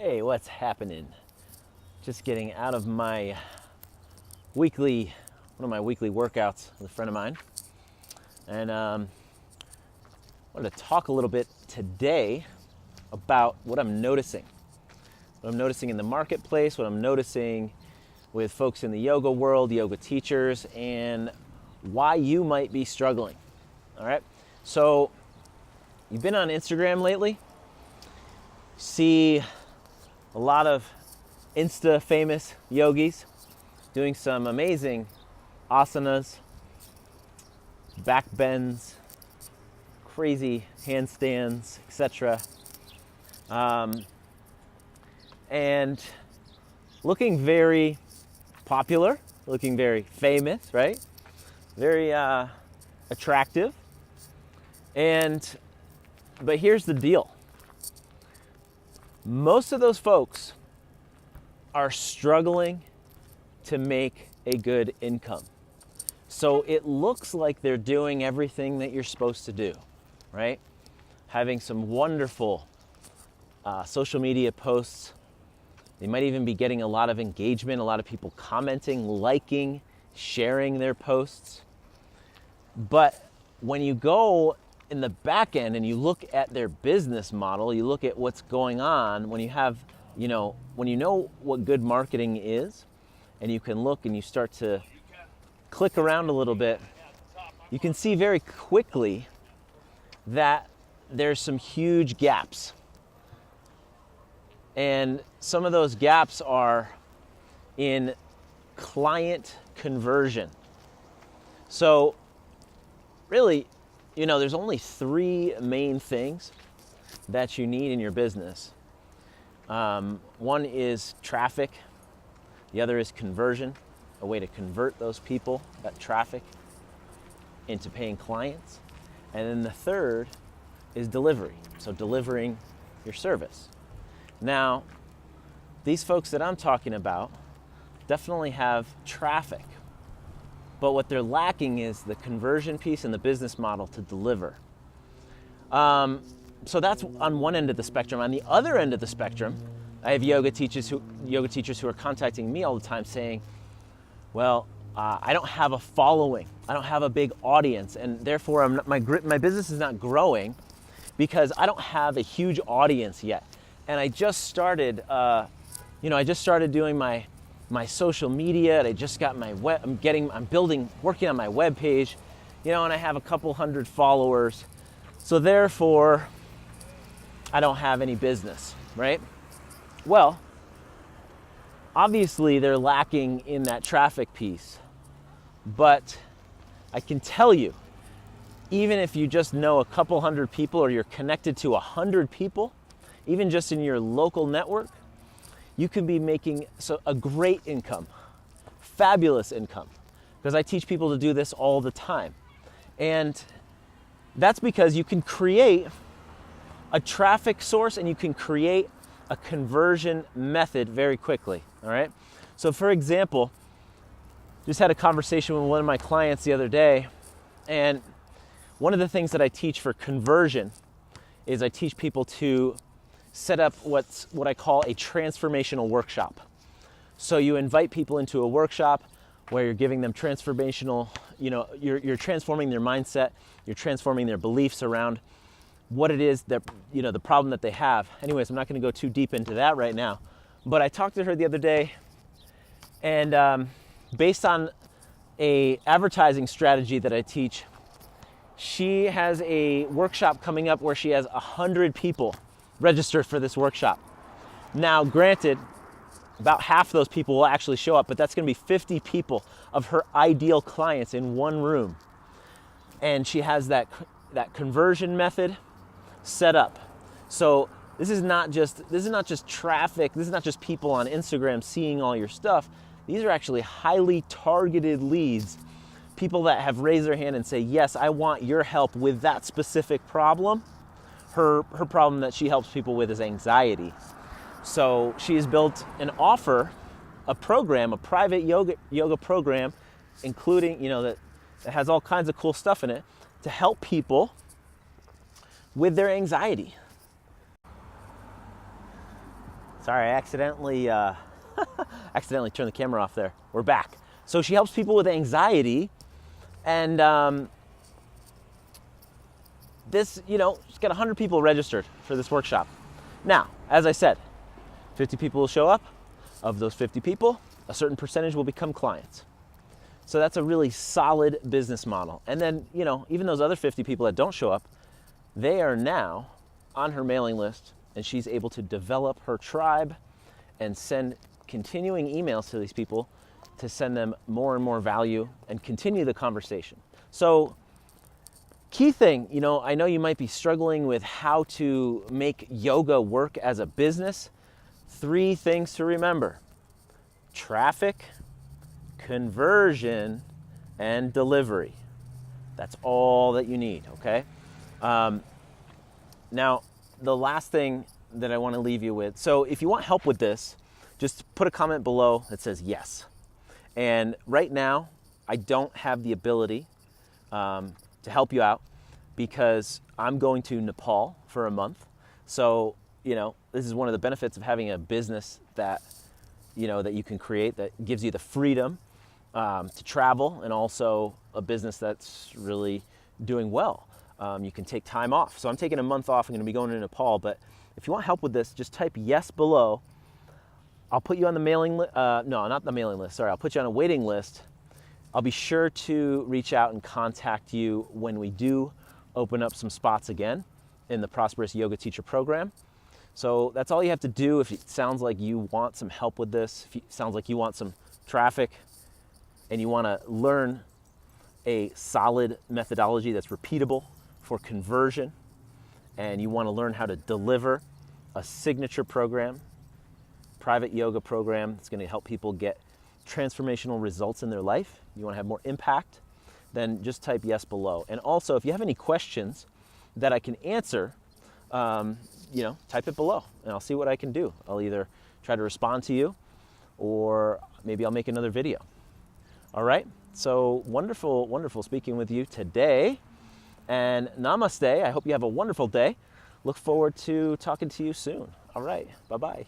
Hey, what's happening? Just getting out of my one of my weekly workouts with a friend of mine. And wanted to talk a little bit today about what I'm noticing. What I'm noticing in the marketplace, what I'm noticing with folks in the yoga world, yoga teachers, and why you might be struggling. All right? So, you've been on Instagram lately? See a lot of Insta-famous yogis doing some amazing asanas, back bends, crazy handstands, etc. And looking very popular, looking very famous, right? Very attractive. But here's the deal. Most of those folks are struggling to make a good income. So it looks like they're doing everything that you're supposed to do, right? Having some wonderful social media posts. They might even be getting a lot of engagement, a lot of people commenting, liking, sharing their posts. But when you go in the back end and you look at their business model, you look at what's going on, when you know what good marketing is, and you can look and you start to click around a little bit, you can see very quickly that there's some huge gaps. And some of those gaps are in client conversion. So really, there's only three main things that you need in your business. One is traffic. The other is conversion, a way to convert those people, that traffic, into paying clients. And then the third is delivery, so delivering your service. Now, these folks that I'm talking about definitely have traffic, but what they're lacking is the conversion piece and the business model to deliver. So that's on one end of the spectrum. On the other end of the spectrum, I have yoga teachers who are contacting me all the time saying, well, I don't have a following. I don't have a big audience, and therefore my business is not growing because I don't have a huge audience yet. And I just started, doing my social media. And I just got my working on my web page, and I have a couple hundred followers. So therefore, I don't have any business, right? Well, obviously they're lacking in that traffic piece, but I can tell you, even if you just know a couple hundred people or you're connected to 100 people, even just in your local network, you can be making a great income, fabulous income, because I teach people to do this all the time. And that's because you can create a traffic source and you can create a conversion method very quickly, all right? So for example, just had a conversation with one of my clients the other day, and one of the things that I teach for conversion is I teach people to set up what I call a transformational workshop. So you invite people into a workshop where you're giving them transformational, you're transforming their mindset, you're transforming their beliefs around what it is that, the problem that they have. Anyways, I'm not going to go too deep into that right now. But I talked to her the other day, and based on a advertising strategy that I teach, she has a workshop coming up where she has 100 people registered for this workshop. Now, granted, about half of those people will actually show up, but that's going to be 50 people of her ideal clients in one room. And she has that conversion method set up. So this is not just traffic. This is not just people on Instagram seeing all your stuff. These are actually highly targeted leads. People that have raised their hand and say, yes, I want your help with that specific problem. Her problem that she helps people with is anxiety. So she has built a program, a private yoga program, including, that has all kinds of cool stuff in it to help people with their anxiety. Sorry, I accidentally accidentally turned the camera off there. We're back. So she helps people with anxiety, and this, she's got 100 people registered for this workshop. Now, as I said, 50 people will show up. Of those 50 people, a certain percentage will become clients. So that's a really solid business model. And then, even those other 50 people that don't show up, they are now on her mailing list, and she's able to develop her tribe and send continuing emails to these people to send them more and more value and continue the conversation. So key thing, I know you might be struggling with how to make yoga work as a business. 3 things to remember: traffic, conversion, and delivery. That's all that you need, okay? Now, the last thing that I want to leave you with, so if you want help with this, just put a comment below that says yes. And right now, I don't have the ability to help you out because I'm going to Nepal for a month. So, this is one of the benefits of having a business that, that you can create, that gives you the freedom to travel, and also a business that's really doing well. You can take time off. So I'm taking a month off. I'm going to be going to Nepal. But if you want help with this, just type yes below. I'll put you on the mailing list. No, not the mailing list. Sorry, I'll put you on a waiting list. I'll be sure to reach out and contact you when we do open up some spots again in the Prosperous Yoga Teacher Program. So that's all you have to do. If it sounds like you want some help with this, if it sounds like you want some traffic, and you want to learn a solid methodology that's repeatable for conversion, and you want to learn how to deliver a signature program, private yoga program that's going to help people get transformational results in their life, you want to have more impact, then just type yes below. And also, if you have any questions that I can answer, type it below and I'll see what I can do. I'll either try to respond to you, or maybe I'll make another video. All right, so wonderful, wonderful speaking with you today, and namaste. I hope you have a wonderful day. Look forward to talking to you soon. All right, bye-bye.